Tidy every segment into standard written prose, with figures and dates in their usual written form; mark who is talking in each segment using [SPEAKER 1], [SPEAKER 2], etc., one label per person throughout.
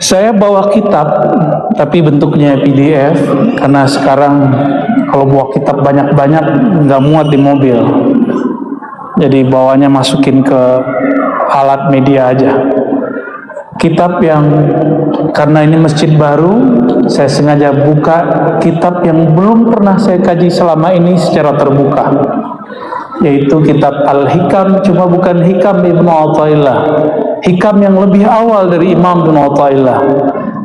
[SPEAKER 1] Saya bawa kitab, tapi bentuknya PDF, karena sekarang kalau bawa kitab banyak-banyak nggak muat di mobil. Jadi bawanya masukin ke alat media aja. Kitab yang, karena ini masjid baru, saya sengaja buka kitab yang belum pernah saya kaji selama ini secara terbuka, yaitu kitab Al-Hikam, cuma bukan Hikam Ibnu Athaillah, Hikam yang lebih awal dari Imam Ibnu Athaillah,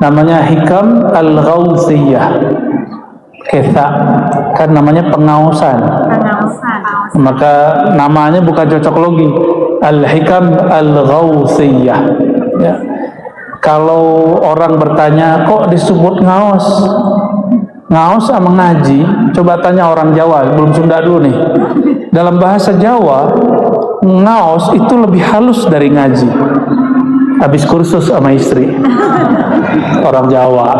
[SPEAKER 1] namanya Hikam Al-Ghawthiyah. Ketha kan namanya pengausan, maka namanya bukan cocok logi, Al-Hikam Al-Ghawthiyah ya. Kalau orang bertanya kok disebut ngaos, ngaos sama ngaji, coba tanya orang Jawa, belum Sunda dulu nih. Dalam bahasa Jawa, ngaos itu lebih halus dari ngaji. Habis kursus sama istri, orang Jawa.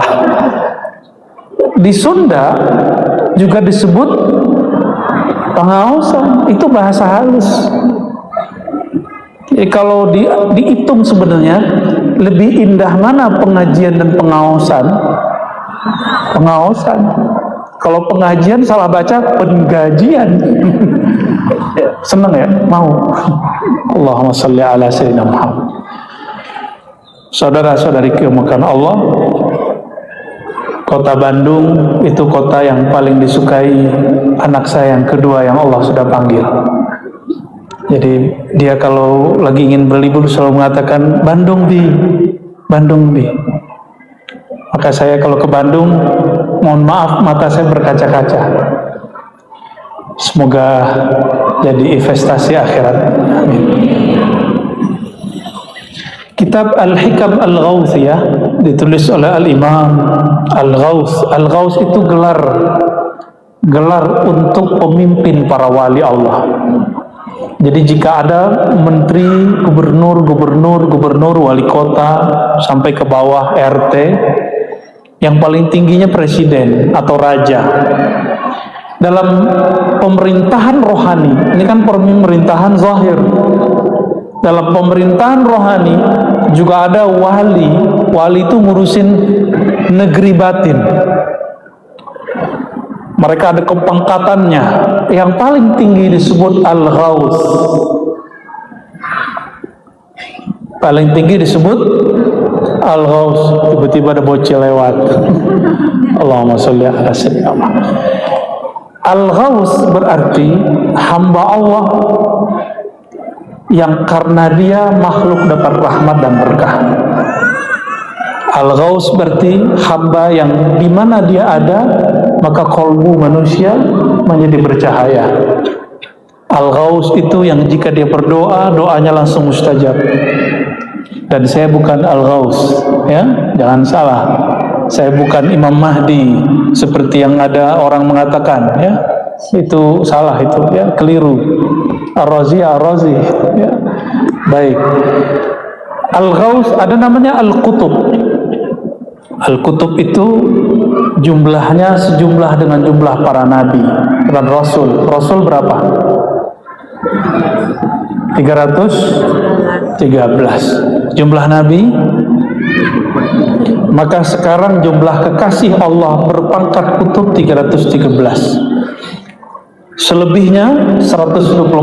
[SPEAKER 1] Di Sunda juga disebut pengaosan, itu bahasa halus. Jadi kalau dihitung sebenarnya lebih indah mana pengajian dan pengaosan? Pengaosan. Kalau pengajian salah baca penggajian. Seneng ya? Mau. Allahumma sholli ala sayyidina Muhammad. Saudara-saudariku yang dimuliakan Allah, kota Bandung itu kota yang paling disukai anak saya yang kedua yang Allah sudah panggil. Jadi dia kalau lagi ingin berlibur selalu mengatakan Bandung Bi, Bandung Bi. Maka saya kalau ke Bandung, mohon maaf mata saya berkaca-kaca. Semoga jadi investasi akhirat. Amin. Kitab Al-Hikam Al-Ghawthiyah ditulis oleh Al-Imam Al-Ghawth. Al-Ghawth itu gelar untuk pemimpin para wali Allah. Jadi jika ada menteri, gubernur, wali kota, sampai ke bawah RT, yang paling tingginya presiden atau raja. Dalam pemerintahan rohani, ini kan pemerintahan zahir. Dalam pemerintahan rohani juga ada wali. Wali itu ngurusin negeri batin. Mereka ada kepangkatannya. Yang paling tinggi disebut Al-Ghawth. Paling tinggi disebut Al-Ghawth. Tiba-tiba ada bocil lewat. Allahumma sholli ala sayyidina Muhammad. Al-Ghawth berarti hamba Allah yang karena dia makhluk dapat rahmat dan berkah. Al-Ghawth berarti hamba yang di mana dia ada maka kolbu manusia menjadi bercahaya. Al-Ghawth itu yang jika dia berdoa, doanya langsung mustajab. Dan saya bukan Al-Ghawth, ya, jangan salah. Saya bukan Imam Mahdi seperti yang ada orang mengatakan, ya. Itu salah itu, ya, keliru. Ar-Razi, ya. Baik. Al-Ghawth ada namanya Al-Qutub. Al-Kutub itu jumlahnya sejumlah dengan jumlah para nabi dan rasul. Rasul berapa? 313. Jumlah nabi. Maka sekarang jumlah kekasih Allah berpangkat kutub 313. Selebihnya 124.000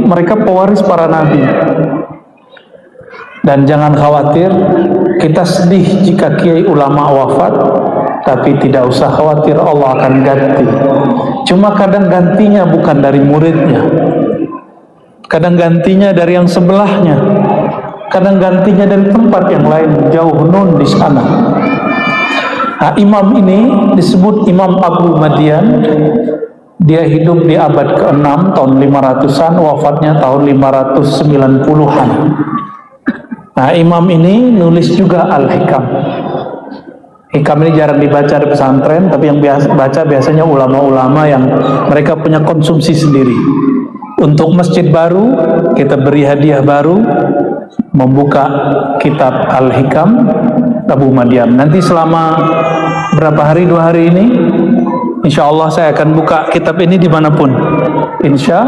[SPEAKER 1] mereka pewaris para nabi. Dan jangan khawatir, kita sedih jika kiai ulama wafat, tapi tidak usah khawatir, Allah akan ganti. Cuma kadang gantinya bukan dari muridnya, kadang gantinya dari yang sebelahnya, kadang gantinya dari tempat yang lain, jauh nun di sana. Nah, imam ini disebut Imam Abu Madian. Dia hidup di abad ke-6 tahun 500-an, wafatnya tahun 590-an. Nah, imam ini nulis juga Al-Hikam. Hikam ini jarang dibaca di pesantren, tapi yang baca biasanya ulama-ulama yang mereka punya konsumsi sendiri. Untuk masjid baru, kita beri hadiah baru, membuka kitab Al-Hikam Abu Madian. Nanti selama berapa hari, 2 hari ini, insya Allah saya akan buka kitab ini dimanapun. Insya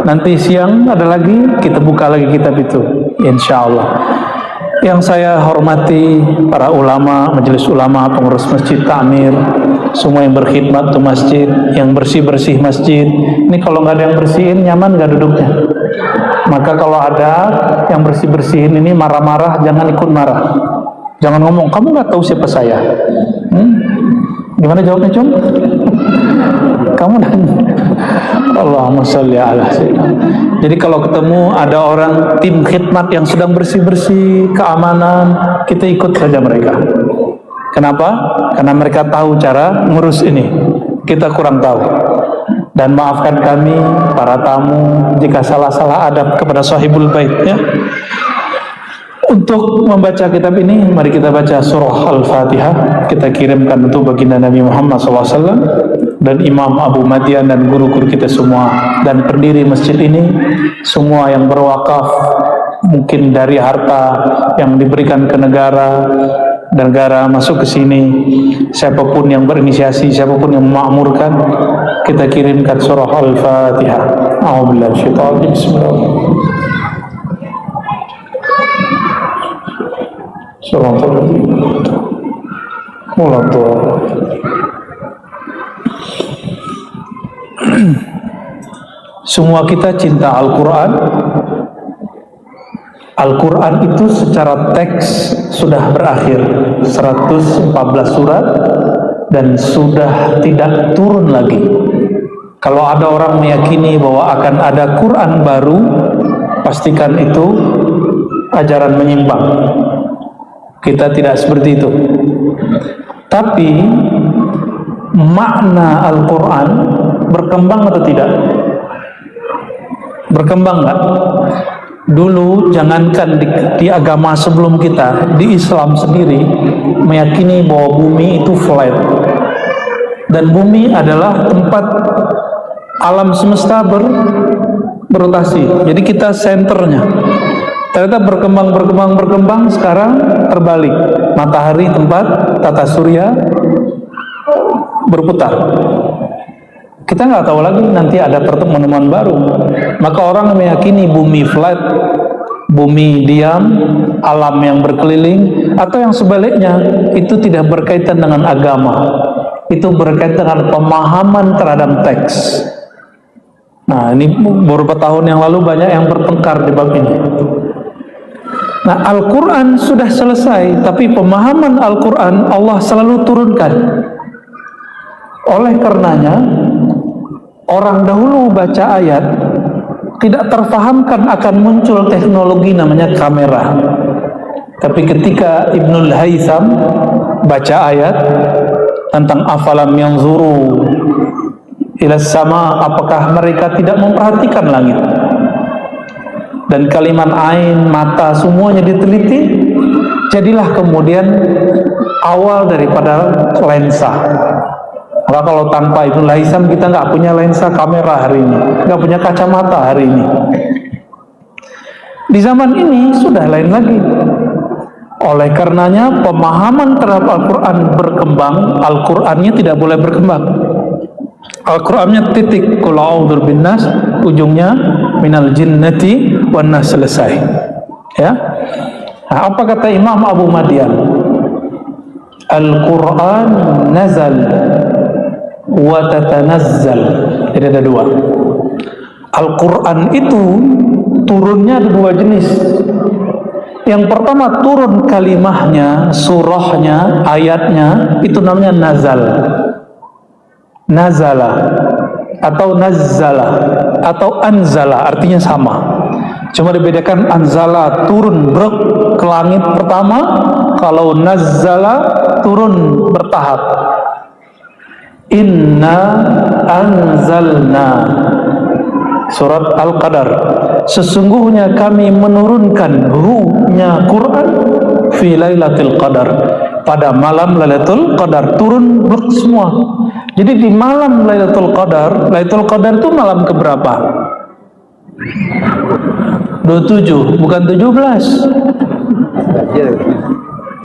[SPEAKER 1] nanti siang ada lagi, kita buka lagi kitab itu, insya Allah. Yang saya hormati para ulama, majelis ulama, pengurus masjid, takmir, semua yang berkhidmat untuk masjid, yang bersih-bersih masjid. Ini kalau nggak ada yang bersihin, nyaman nggak duduknya? Maka kalau ada yang bersih-bersihin ini marah-marah, jangan ikut marah. Jangan ngomong, kamu nggak tahu siapa saya. Gimana jawabnya, Cum? Kamu dan Allahumma sholli ala sayyidina. Jadi kalau ketemu ada orang tim khidmat yang sedang bersih-bersih, keamanan, kita ikut saja mereka. Kenapa? Karena mereka tahu cara ngurus ini. Kita kurang tahu. Dan maafkan kami para tamu jika salah-salah adab kepada sahibul bait, ya. Untuk membaca kitab ini, mari kita baca surah Al-Fatihah. Kita kirimkan untuk baginda Nabi Muhammad SAW dan Imam Abu Madian dan guru-guru kita semua dan pendiri masjid ini, semua yang berwakaf mungkin dari harta yang diberikan ke negara, negara masuk ke sini, siapapun yang berinisiasi, siapapun yang memakmurkan, kita kirimkan surah Al-Fatihah. A'udzubillahi minasyaitonir rajim. Bismillahirrahmanirrahim. Semua kita cinta Al-Quran. Al-Quran itu secara teks sudah berakhir 114 surat dan sudah tidak turun lagi. Kalau ada orang meyakini bahwa akan ada Quran baru, pastikan itu ajaran menyimpang. Kita tidak seperti itu. Tapi makna Al-Quran berkembang atau tidak? Berkembang nggak? Dulu jangankan di agama sebelum kita, di Islam sendiri meyakini bahwa bumi itu flat. Dan bumi adalah tempat alam semesta berotasi. Jadi kita senternya. Ternyata berkembang, sekarang terbalik. Matahari tempat tata surya berputar. Kita nggak tahu lagi, nanti ada pertemuan baru. Maka orang meyakini bumi flat, bumi diam, alam yang berkeliling, atau yang sebaliknya, itu tidak berkaitan dengan agama. Itu berkaitan dengan pemahaman terhadap teks. Nah, ini beberapa tahun yang lalu banyak yang bertengkar di bab ini. Nah, Al-Quran sudah selesai, tapi pemahaman Al-Quran Allah selalu turunkan. Oleh karenanya, orang dahulu baca ayat tidak terfahamkan akan muncul teknologi namanya kamera. Tapi ketika Ibnul Haytham baca ayat tentang afalam yanzuru ila sama, apakah mereka tidak memperhatikan langit? Dan kalimat ain, mata, semuanya diteliti, jadilah kemudian awal daripada lensa. Maka kalau tanpa Ibnul Haytham kita nggak punya lensa kamera hari ini, nggak punya kacamata hari ini. Di zaman ini sudah lain lagi. Oleh karenanya pemahaman terhadap Al-Quran berkembang, Al-Qurannya tidak boleh berkembang. Al-Qurannya titik, qul a'udzu binnas, ujungnya minal jinnati wan nas, selesai. Ya. Nah, apa kata Imam Abu Madian? Al-Quran nazal wa tatanazzal. Jadi ada dua. Al-Quran itu turunnya ada dua jenis. Yang pertama turun kalimahnya, surahnya, ayatnya, itu namanya nazal. Nazala atau nazzala atau anzala, artinya sama. Cuma dibedakan, anzala turun brek ke langit pertama, kalau nazzala turun bertahap. Inna anzalna, surat Al-Qadar, sesungguhnya kami menurunkan ruhnya Quran fi lailatul qadar, pada malam Lailatul Qadar, turun blok semua. Jadi di malam Lailatul Qadar itu malam keberapa? 27, bukan 17.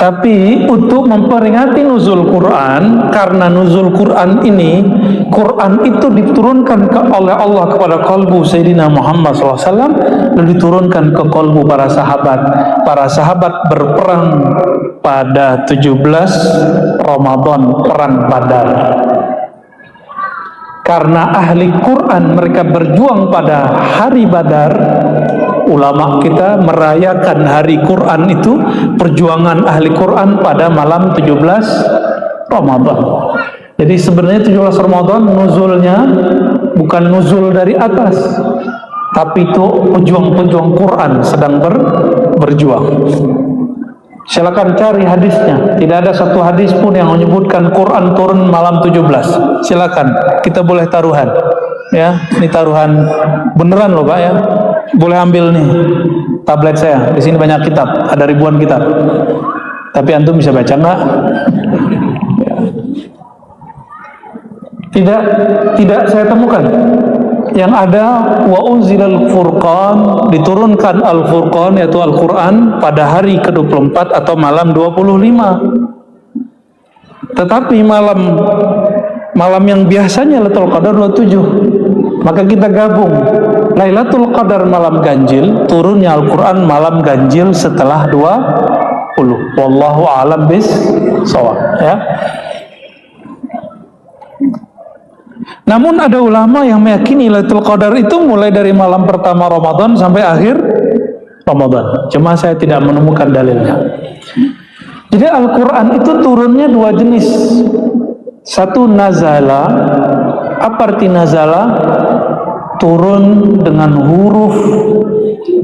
[SPEAKER 1] Tapi untuk memperingati nuzul Quran, karena nuzul Quran ini, Quran itu diturunkan oleh Allah kepada kalbu Sayyidina Muhammad SAW, dan diturunkan ke kalbu para sahabat. Para sahabat berperang pada 17 Ramadan, perang Badar. Karena ahli Quran, mereka berjuang pada hari Badar. Ulama kita merayakan hari Quran itu, perjuangan ahli Quran pada malam 17 Ramadan. Jadi sebenarnya 17 Ramadan nuzulnya bukan nuzul dari atas, tapi itu pejuang-pejuang Quran sedang berjuang. Silakan cari hadisnya. Tidak ada satu hadis pun yang menyebutkan Quran turun malam 17. Silakan, kita boleh taruhan. Ya, ini taruhan beneran loh Pak ya. Boleh ambil nih tablet saya. Di sini banyak kitab, ada ribuan kitab. Tapi antum bisa baca nggak? Tidak saya temukan. Yang ada wa unzilal furqan, diturunkan al-furqan yaitu Al-Quran pada hari ke-24 atau malam 25. Tetapi malam yang biasanya Lailatul Qadar 27. Maka kita gabung Lailatul Qadar malam ganjil, turunnya Al-Quran malam ganjil setelah 20. Wallahu a'lam bis-shawab ya. Namun ada ulama yang meyakini Lailatul Qadar itu mulai dari malam pertama Ramadan sampai akhir Ramadan. Cuma saya tidak menemukan dalilnya. Jadi Al-Quran itu turunnya dua jenis. Satu nazala. Apa arti nazala? Turun dengan huruf,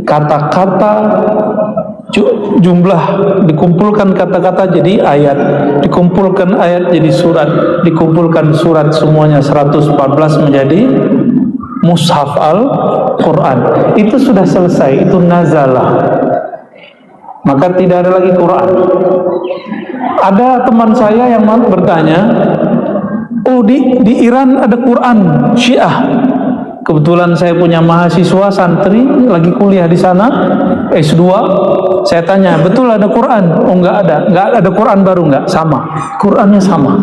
[SPEAKER 1] kata-kata, jumlah, dikumpulkan kata-kata jadi ayat, dikumpulkan ayat jadi surat, dikumpulkan surat semuanya 114 menjadi mushaf Al-Quran. Itu sudah selesai, itu nazalah. Maka tidak ada lagi Quran. Ada teman saya yang bertanya, oh di Iran ada Quran Syiah. Kebetulan saya punya mahasiswa santri lagi kuliah di sana S2. Saya tanya, betul ada Quran? Oh enggak ada Quran baru, enggak, sama. Qurannya sama.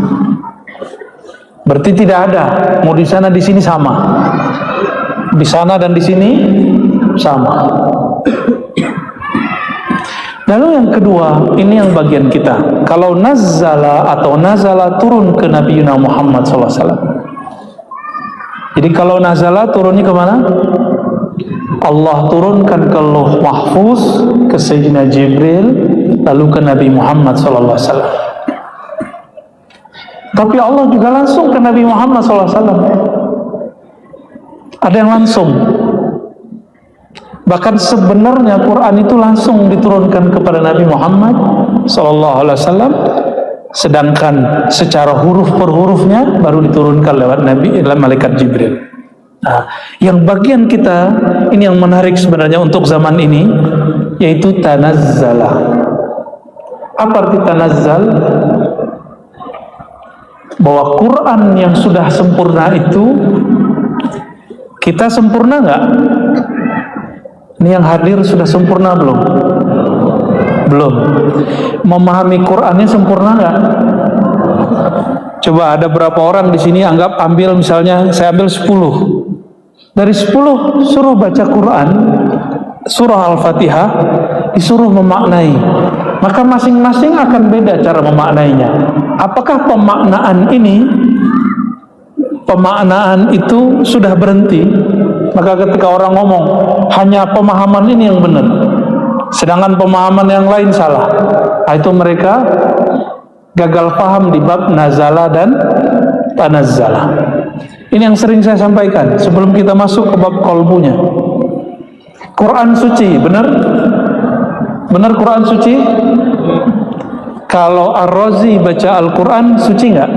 [SPEAKER 1] Berarti tidak ada. Mau di sana di sini sama. Di sana dan di sini sama. Lalu yang kedua, ini yang bagian kita. Kalau nazala atau nazala turun ke Nabi Muhammad SAW. Jadi kalau nazala turunnya kemana? Allah turunkan ke Lauh Mahfuz, ke Sayyidina Jibril, lalu ke Nabi Muhammad SAW. Tapi Allah juga langsung ke Nabi Muhammad SAW. Ada yang langsung. Bahkan sebenarnya Quran itu langsung diturunkan kepada Nabi Muhammad SAW. Sedangkan secara huruf per hurufnya baru diturunkan lewat malaikat Jibril. Nah, yang bagian kita ini yang menarik sebenarnya untuk zaman ini, yaitu tanazzala. Apa arti tanazzal? Bahwa Quran yang sudah sempurna itu, kita sempurna nggak? Ini yang hadir sudah sempurna belum? Belum. Memahami Qurannya sempurna nggak? Coba ada berapa orang di sini ambil misalnya saya ambil 10. Dari 10 suruh baca Quran, surah Al-Fatihah, disuruh memaknai. Maka masing-masing akan beda cara memaknainya. Apakah pemaknaan itu sudah berhenti? Maka ketika orang ngomong hanya pemahaman ini yang benar, sedangkan pemahaman yang lain salah, itu mereka gagal paham di bab nazala dan tanazzala. Ini yang sering saya sampaikan sebelum kita masuk ke bab qalbunya. Quran suci, benar? Benar Quran suci? Kalau Ar-Razi baca Al-Quran suci nggak?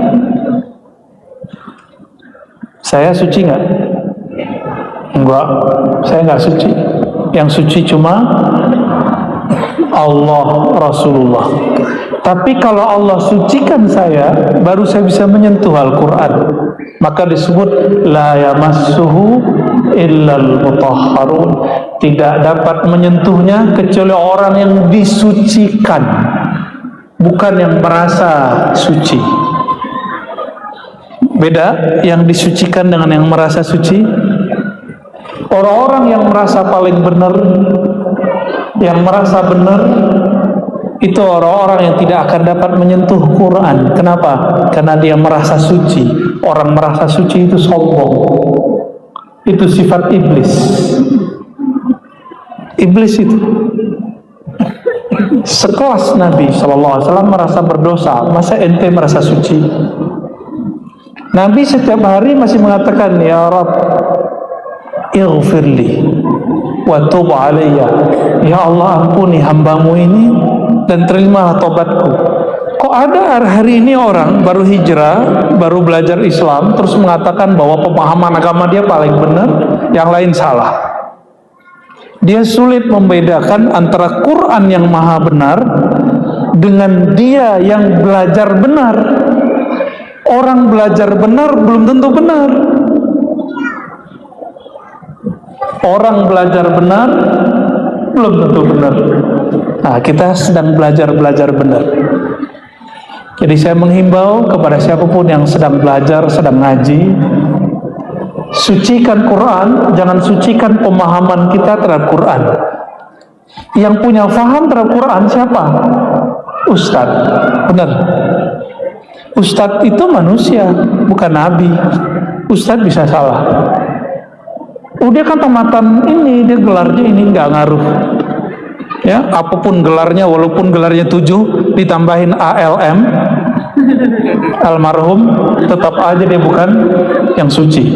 [SPEAKER 1] Saya suci nggak? Enggak, saya nggak suci. Yang suci cuma Allah, Rasulullah. Tapi kalau Allah sucikan saya, baru saya bisa menyentuh Al-Quran. Maka disebut la yamassuhu illal mutahharun. Tidak dapat menyentuhnya kecuali orang yang disucikan. bukan yang merasa suci. Beda yang disucikan dengan yang merasa suci. Orang-orang yang merasa paling benar, yang merasa benar, itu orang-orang yang tidak akan dapat menyentuh Quran. Kenapa? Karena dia merasa suci. Orang merasa suci itu sombong. Itu sifat iblis. Iblis itu sekelas Nabi SAW merasa berdosa. Masa ente merasa suci? Nabi setiap hari masih mengatakan, ya Rabb, ighfirli wa tub alayya. Ya Allah, ampuni hambamu ini dan terimalah tobatku. Kok ada hari ini orang baru hijrah, baru belajar Islam, terus mengatakan bahwa pemahaman agama dia paling benar, yang lain salah. Dia sulit membedakan antara Quran yang maha benar dengan dia yang belajar benar. Orang belajar benar belum tentu benar. Orang belajar benar belum tentu benar. Nah, kita sedang belajar benar. Jadi saya menghimbau kepada siapapun yang sedang belajar, sedang ngaji, sucikan Quran, jangan sucikan pemahaman kita terhadap Quran. Yang punya faham terhadap Quran siapa? Ustadz. Benar. Ustadz itu manusia, bukan nabi. Ustadz bisa salah. Dia kan tamatan ini, dia gelarnya ini, nggak ngaruh. Ya, apapun gelarnya, walaupun gelarnya 7 ditambahin ALM, almarhum, tetap aja dia bukan yang suci.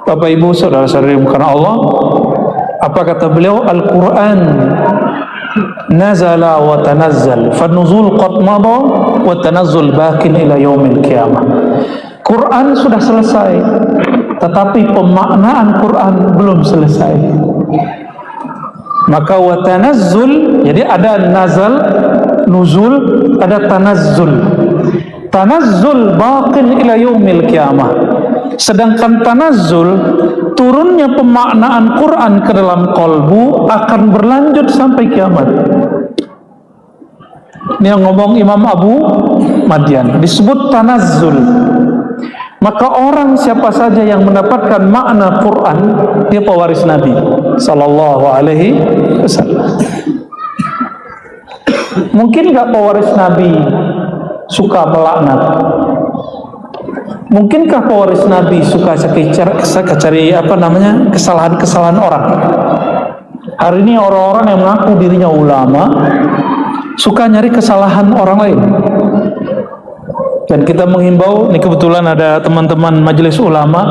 [SPEAKER 1] Bapak Ibu, saudara-saudari bukan Allah, apa kata beliau? Al-Quran nazala wa tanazzal, fanuzul qad mada wa tanazzul bakin ila yaumil qiyamah. Quran sudah selesai, tetapi pemaknaan Quran belum selesai. Maka wa tanazzul, jadi ada nazal, nuzul, ada tanazzul. Tanazzul bakin ila yaumil qiyamah. Sedangkan tanazzul, turunnya pemaknaan Quran ke dalam kolbu akan berlanjut sampai kiamat. Ini yang ngomong Imam Abu Madian, disebut tanazzul. Maka orang siapa saja yang mendapatkan makna Quran, dia pewaris Nabi Sallallahu Alaihi Wasallam. Mungkin gak pewaris Nabi suka melaknat? Mungkinkah pewaris Nabi suka cari kesalahan-kesalahan orang? Hari ini orang-orang yang mengaku dirinya ulama suka nyari kesalahan orang lain. Dan kita menghimbau, ini kebetulan ada teman-teman majelis ulama.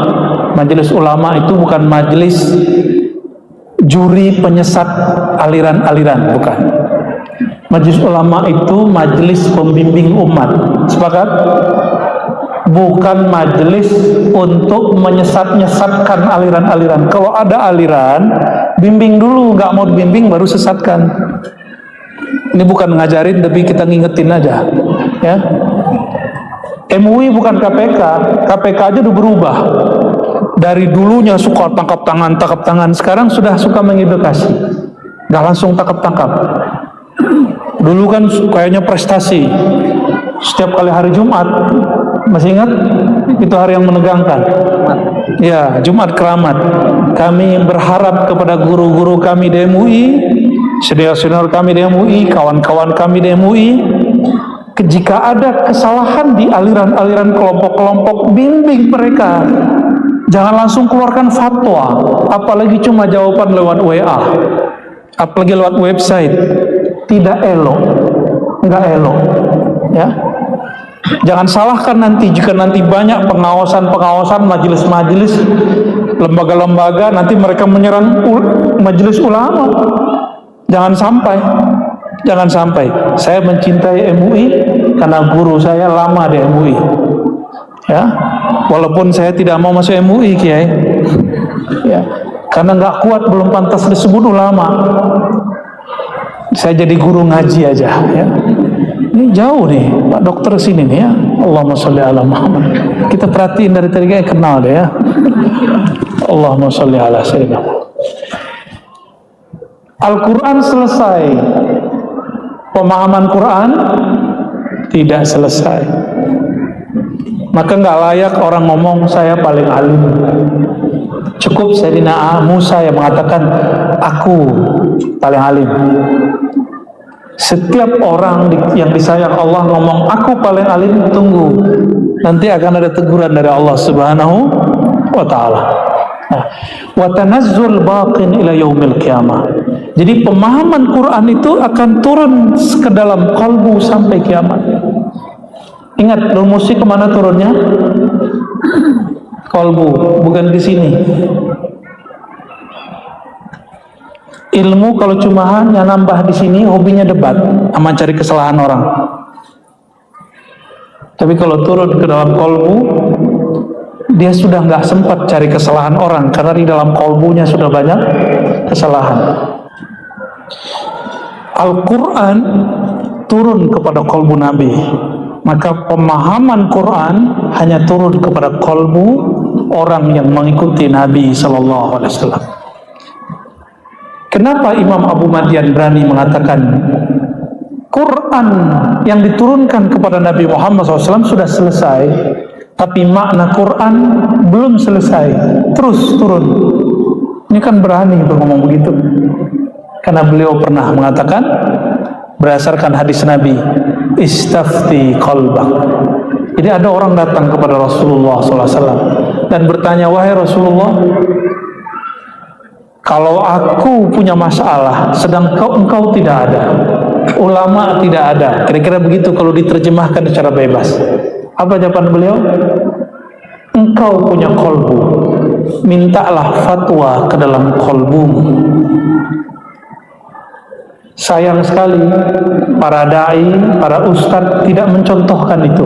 [SPEAKER 1] Majelis ulama itu bukan majelis juri penyesat aliran-aliran, bukan. Majelis ulama itu majelis pembimbing umat. Sepakat? Bukan majelis untuk menyesat-nyesatkan aliran-aliran. Kalau ada aliran, bimbing dulu, nggak mau bimbing baru sesatkan. Ini bukan ngajarin, tapi kita ngingetin aja, ya. MUI bukan KPK. KPK aja udah berubah. Dari dulunya suka tangkap tangan, sekarang sudah suka mengedukasi. Nggak langsung tangkap. Dulu kan kayaknya prestasi. Setiap kali hari Jumat, masih ingat? Itu hari yang menegangkan. Ya, Jumat Keramat. Kami berharap kepada guru-guru kami di MUI, senior-senior kami di MUI, kawan-kawan kami di MUI, jika ada kesalahan di aliran-aliran kelompok-kelompok, bimbing mereka. Jangan langsung keluarkan fatwa, apalagi cuma jawaban lewat WA, apalagi lewat website. Tidak elok, nggak elok, ya. Jangan salahkan nanti jika nanti banyak pengawasan majelis-majelis, lembaga-lembaga, nanti mereka menyerang majelis ulama. Jangan sampai. Saya mencintai MUI karena guru saya lama di MUI, ya. Walaupun saya tidak mau masuk MUI, Kiai, ya, karena nggak kuat, belum pantas disebut ulama. Saya jadi guru ngaji aja, ya. Ini jauh nih, Pak Dokter sini nih, ya. Allahumma sholli ala Muhammad. Kita perhatiin dari tadi kayak kenal deh, ya. Allahumma sholli ala Sayyidina. Al-Quran selesai. Pemahaman Quran tidak selesai. Maka nggak layak orang ngomong saya paling alim. Cukup Sayyidina Musa yang mengatakan aku paling alim. Setiap orang yang disayang Allah ngomong aku paling alim, tunggu, nanti akan ada teguran dari Allah Subhanahu wa ta'ala. Wa tanazzul baqin ila yaumil qiyamah. Jadi pemahaman Quran itu akan turun ke dalam kalbu sampai kiamat. Ingat, rumusnya kemana turunnya? Kalbu, bukan di sini. Ilmu kalau cuma hanya nambah di sini, hobinya debat sama cari kesalahan orang. Tapi kalau turun ke dalam kalbu, dia sudah nggak sempat cari kesalahan orang karena di dalam kalbunya sudah banyak kesalahan. Al-Quran turun kepada kalbu Nabi, maka pemahaman Quran hanya turun kepada kalbu orang yang mengikuti Nabi Sallallahu Alaihi Wasallam. Kenapa Imam Abu Madian berani mengatakan Quran yang diturunkan kepada Nabi Muhammad SAW sudah selesai, tapi makna Quran belum selesai, terus turun? Ini kan berani ngomong begitu, karena beliau pernah mengatakan berdasarkan hadis Nabi, istafti qalbak. Jadi ada orang datang kepada Rasulullah SAW dan bertanya, wahai Rasulullah, kalau aku punya masalah, sedang engkau tidak ada, ulama tidak ada, kira-kira begitu kalau diterjemahkan secara bebas. Apa jawaban beliau? Engkau punya kolbu, mintalah fatwa ke dalam kolbumu. Sayang sekali para dai, para ustadz tidak mencontohkan itu,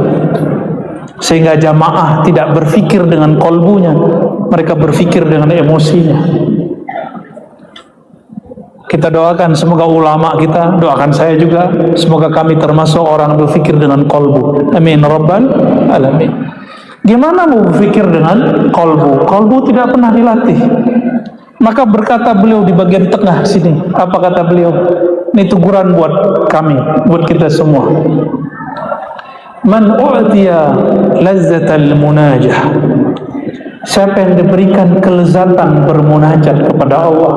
[SPEAKER 1] sehingga jamaah tidak berpikir dengan kolbunya, mereka berpikir dengan emosinya. Kita doakan semoga ulama kita, doakan saya juga, semoga kami termasuk orang berpikir dengan kolbu. Amin Rabbal Alamin. Gimana mau berpikir dengan kolbu? Kolbu tidak pernah dilatih. Maka berkata beliau di bagian tengah sini, apa kata beliau? Ini teguran buat kami, buat kita semua. Man u'tiya lazzatal munajah. Siapa yang diberikan kelezatan bermunajat kepada Allah,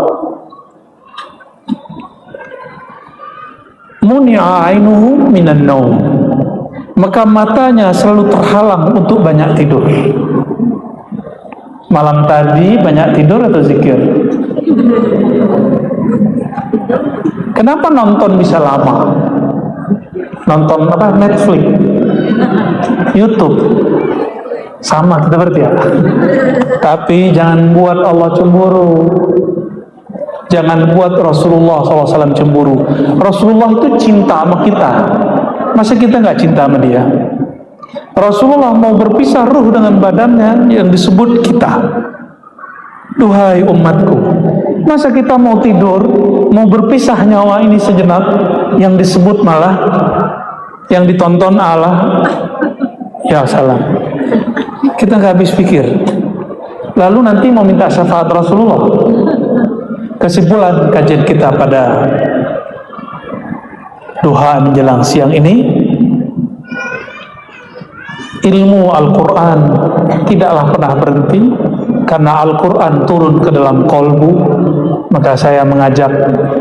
[SPEAKER 1] muni'a ainuhu minan naum, maka matanya selalu terhalang untuk banyak tidur. Malam tadi banyak tidur atau zikir? Kenapa nonton bisa lama? Nonton apa? Netflix, YouTube, sama kita berarti ya. Tapi jangan buat Allah cemburu. Jangan buat Rasulullah SAW cemburu. Rasulullah itu cinta sama kita. Masa kita nggak cinta sama dia? Rasulullah mau berpisah ruh dengan badannya yang disebut kita. Duhai umatku, masa kita mau tidur, mau berpisah nyawa ini sejenak, yang disebut malah, yang ditonton Allah, ya salam. Kita nggak habis pikir. Lalu nanti mau minta syafaat Rasulullah. Kesimpulan kajian kita pada duha menjelang siang ini, ilmu Al-Quran tidaklah pernah berhenti, karena Al-Quran turun ke dalam kolbu. Maka saya mengajak,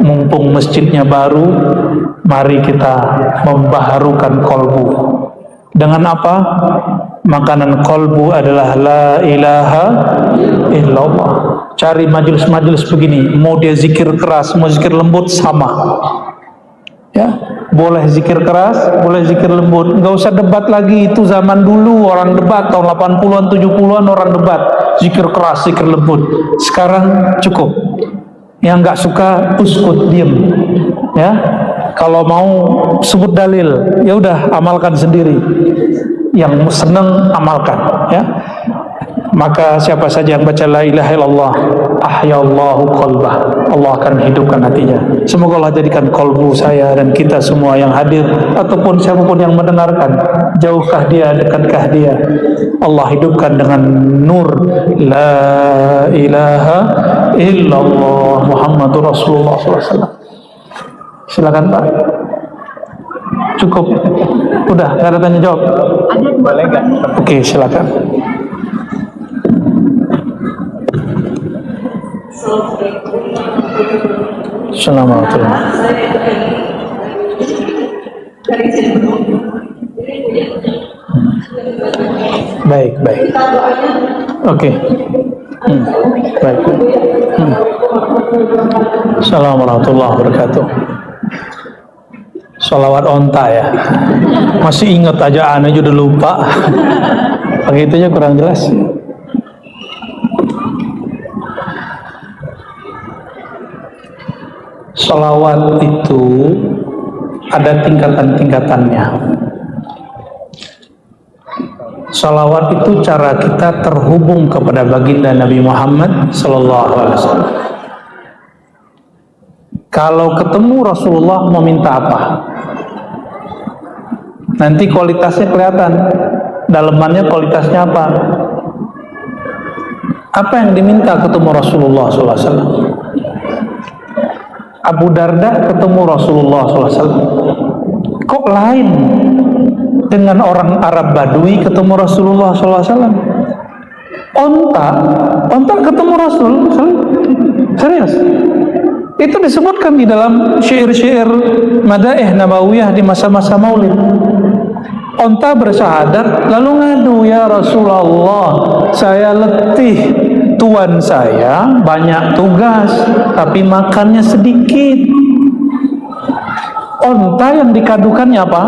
[SPEAKER 1] mumpung masjidnya baru, mari kita membaharukan kolbu. Dengan apa? Makanan kolbu adalah la ilaha illallah. Cari majelis-majelis begini, mau dia zikir keras, mau zikir lembut, sama. Ya, boleh zikir keras, boleh zikir lembut. Nggak usah debat lagi, itu zaman dulu orang debat, tahun 80-an, 70-an orang debat, zikir keras, zikir lembut. Sekarang cukup. Yang nggak suka uskut, diem. Ya, kalau mau sebut dalil, ya udah amalkan sendiri. Yang senang amalkan, ya. Maka siapa saja yang baca la ilaha illallah, ahyallahu qalbah, Allah akan hidupkan hatinya. Semoga Allah jadikan kolbu saya dan kita semua yang hadir, ataupun siapapun yang mendengarkan, jauhkah dia, dekatkah dia, Allah hidupkan dengan nur la ilaha illallah Muhammadur Rasulullah SAW. Silakan Pak. Cukup? Udah, nggak ada tanya jawab?
[SPEAKER 2] Boleh nggak?
[SPEAKER 1] Oke, silakan. Assalamualaikum. Baik. Oke. Baik. Assalamualaikum warahmatullahi wabarakatuh. Sholawat onta ya. Masih ingat aja, aneh udah lupa. Begitunya kurang jelas. Sholawat itu ada tingkatan-tingkatannya. Sholawat itu cara kita terhubung kepada baginda Nabi Muhammad Sallallahu Alaihi Wasallam. Kalau ketemu Rasulullah mau minta apa? Nanti kualitasnya kelihatan. Dalemannya kualitasnya apa? Apa yang diminta ketemu Rasulullah Sallallahu Alaihi Wasallam? Abu Darda ketemu Rasulullah SAW. Kok lain dengan orang Arab Badui ketemu Rasulullah SAW? Onta ketemu Rasul. Serius. Itu disebutkan di dalam syair-syair Madaih Nabawiyah di masa-masa Maulid. Onta bersyahadat lalu ngadu, ya Rasulullah, saya letih. Tuan saya banyak tugas, tapi makannya sedikit. Onta yang dikadukannya apa?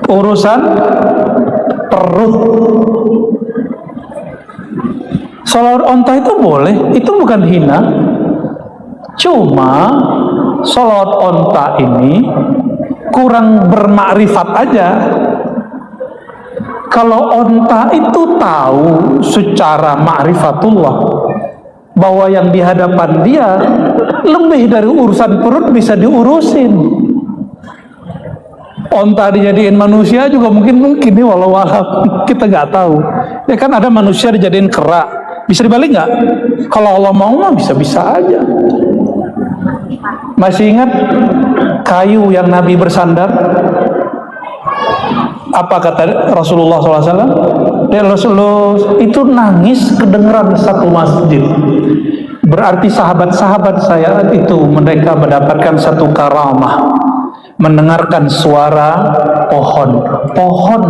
[SPEAKER 1] Urusan perut. Sholawat onta itu boleh, itu bukan hina. Cuma sholawat onta ini kurang bermakrifat aja. Kalau onta itu tahu secara ma'rifatullah bahwa yang di hadapan dia lebih dari urusan perut bisa diurusin. Onta dijadiin manusia juga mungkin nih, walau alam kita nggak tahu. Ya kan ada manusia dijadiin kera, bisa dibalik nggak? Kalau Allah mau mah bisa-bisa aja. Masih ingat kayu yang Nabi bersandar? Apa kata Rasulullah SAW? Rasulullah itu nangis kedengeran satu masjid. Berarti sahabat-sahabat saya itu mereka mendapatkan satu karamah, mendengarkan suara pohon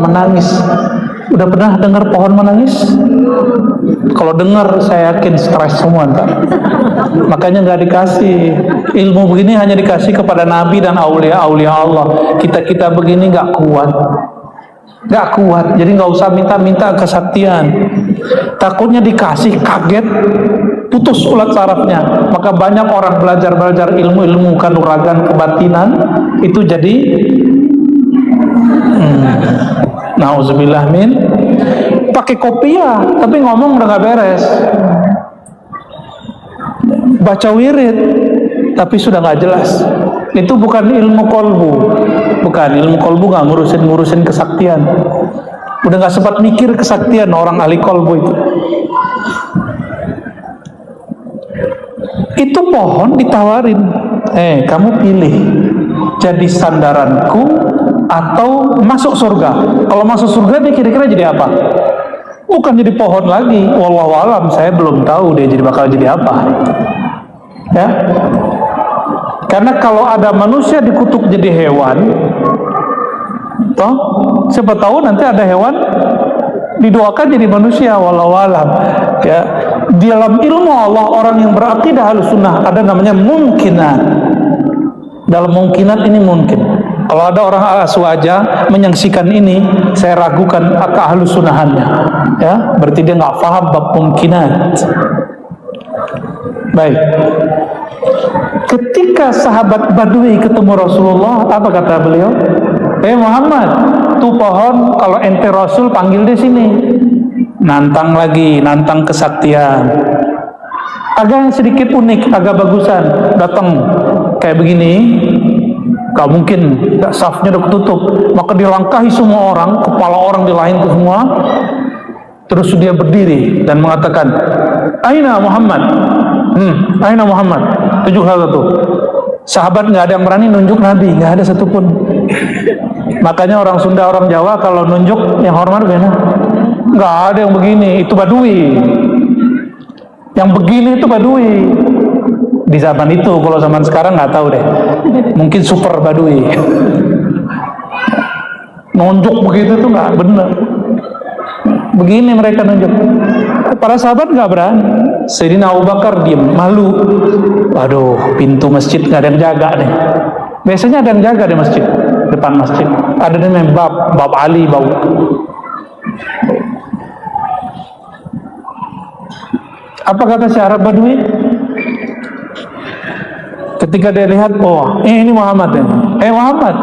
[SPEAKER 1] menangis. Udah pernah dengar pohon menangis? Kalau dengar saya yakin stres semua ntar. Makanya nggak dikasih ilmu begini, hanya dikasih kepada nabi dan aulia-aulia Allah. Kita begini nggak kuat, jadi nggak usah minta kesaktian. Takutnya dikasih kaget, putus ulat sarafnya. Maka banyak orang belajar ilmu kanuragan kebatinan itu jadi nauzubillah min, pakai kopiah tapi ngomong udah nggak beres, baca wirid tapi sudah nggak jelas. Itu bukan ilmu kolbu, nggak ngurusin kesaktian. Udah nggak sempat mikir kesaktian orang ahli kolbu itu. Itu pohon ditawarin, kamu pilih jadi sandaranku atau masuk surga. Kalau masuk surga dia kira-kira jadi apa? Bukan jadi pohon lagi. Wallahu alam, saya belum tahu dia bakal jadi apa. Ya. Karena kalau ada manusia dikutuk jadi hewan, toh siapa tahu nanti ada hewan didoakan jadi manusia. Wallahu alam. Ya. Di dalam ilmu Allah, orang yang berakidah Ahlussunnah ada namanya mungkinat. Dalam mungkinat ini mungkin. Kalau ada orang aswaja menyaksikan ini, saya ragukan keahlussunnahannya. Ya, berarti dia nggak paham bab mungkinat. Baik. Ketika sahabat Badui ketemu Rasulullah, apa kata beliau? Muhammad, tuh pohon kalau ente Rasul panggil di sini. Nantang lagi, nantang kesaktian. Agak sedikit unik, agak bagusan. Datang kayak begini. Gak mungkin, safnya udah ketutup. Maka dilangkahi semua orang, kepala orang dilahin ke semua. Terus dia berdiri dan mengatakan, Aina Muhammad? Aina Muhammad? 7 hal itu. Sahabat nggak ada yang berani nunjuk Nabi, nggak ada satupun. Makanya orang Sunda, orang Jawa kalau nunjuk yang hormat gimana? Nggak ada yang begini, itu badui. Yang begini itu badui. Di zaman itu, kalau zaman sekarang nggak tahu deh. Mungkin super badui. Nunjuk begitu tuh nggak benar. Begini mereka nunjuk. Para sahabat nggak berani. Sayyidina Abu Bakar diem, malu. Waduh, pintu masjid nggak ada yang jaga nih. Biasanya ada yang jaga di masjid, depan masjid. Ada namanya bab Ali bau. Apa kata si Arab Badui? Ketika dia lihat, oh ini Muhammad ini. Muhammad,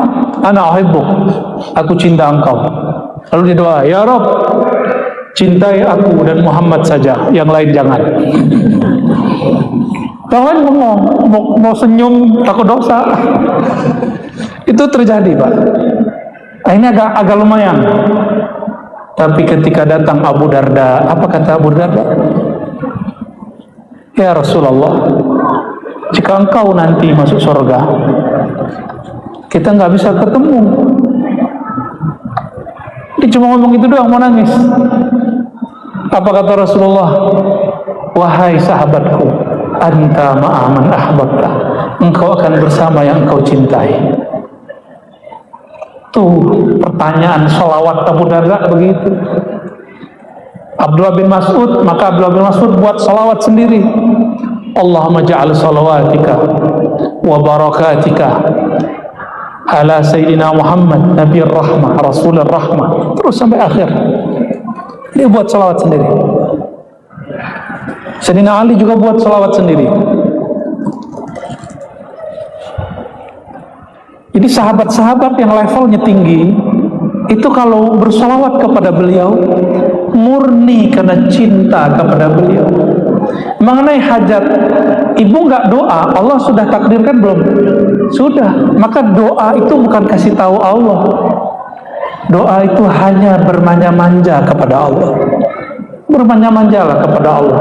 [SPEAKER 1] ana uhibbuk, aku cinta engkau. Lalu dia doa, ya Rabb, cintai aku dan Muhammad saja, yang lain jangan. Kawan mau senyum takut dosa. Itu terjadi, Pak. Ini agak lumayan. Tapi ketika datang Abu Darda, apa kata Abu Darda? Ya Rasulullah, jika engkau nanti masuk surga, kita nggak bisa ketemu. Dia cuma ngomong itu doang, mau nangis. Apa kata Rasulullah? Wahai sahabatku, anta ma'aman ahbabta, engkau akan bersama yang engkau cintai. Tuh pertanyaan salawat Abu Darda begitu. Abdullah bin Mas'ud, maka Abdullah bin Mas'ud buat salawat sendiri. Allahumma ja'al salawatika wa barakatika ala Sayyidina Muhammad Nabi Rahmah, Rasul Rahmah, terus sampai akhir. Dia buat salawat sendiri. Sayyidina Ali juga buat salawat sendiri. Jadi sahabat-sahabat yang levelnya tinggi itu kalau bersalawat kepada beliau murni karena cinta kepada beliau. Mengenai hajat, ibu nggak doa, Allah sudah takdirkan belum? Sudah. Maka doa itu bukan kasih tahu Allah. Doa itu hanya bermanja-manja kepada Allah. Bermanja-manjalah kepada Allah.